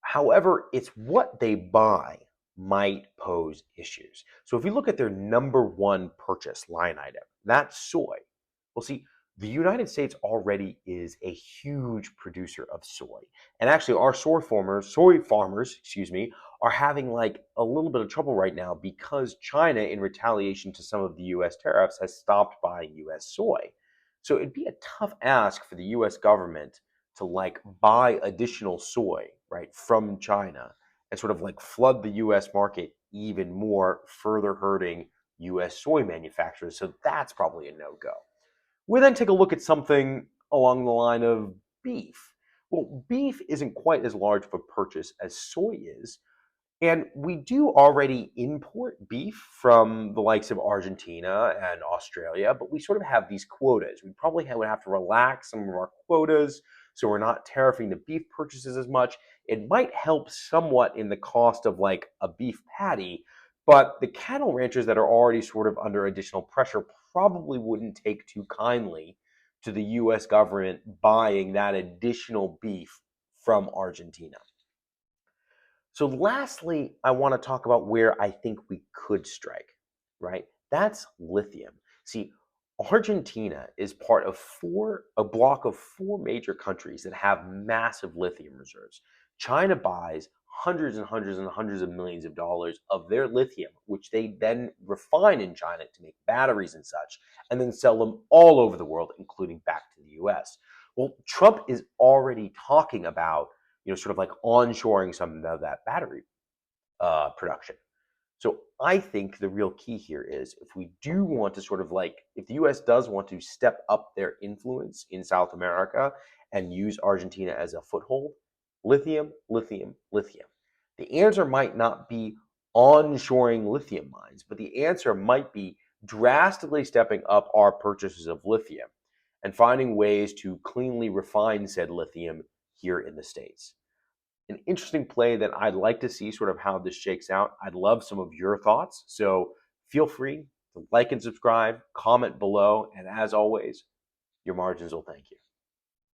However, it's what they buy might pose issues. So if we look at their number one purchase line item, that's soy. Well, see, the United States already is a huge producer of soy. And actually our soy farmers, are having like a little bit of trouble right now because China, in retaliation to some of the US tariffs, has stopped buying US soy. So it'd be a tough ask for the US government to like buy additional soy, right, from China and sort of like flood the US market even more, further hurting US soy manufacturers. So that's probably a no go. We then take a look at something along the line of beef. Well, beef isn't quite as large of a purchase as soy is, and we do already import beef from the likes of Argentina and Australia, but we sort of have these quotas. We probably would have to relax some of our quotas so we're not tariffing the beef purchases as much. It might help somewhat in the cost of like a beef patty, but the cattle ranchers that are already sort of under additional pressure probably wouldn't take too kindly to the US government buying that additional beef from Argentina. So lastly, I want to talk about where I think we could strike, right? That's lithium. See, Argentina is part of a block of four major countries that have massive lithium reserves. China buys hundreds and hundreds and hundreds of millions of dollars of their lithium, which they then refine in China to make batteries and such, and then sell them all over the world, including back to the US. Well, Trump is already talking about sort of like onshoring some of that battery production. So I think the real key here is if we do want to sort of like, if the US does want to step up their influence in South America and use Argentina as a foothold, lithium, lithium, lithium. The answer might not be onshoring lithium mines, but the answer might be drastically stepping up our purchases of lithium and finding ways to cleanly refine said lithium here in the States. An interesting play that I'd like to see sort of how this shakes out. I'd love some of your thoughts. So feel free to like and subscribe, comment below, and as always, your margins will thank you.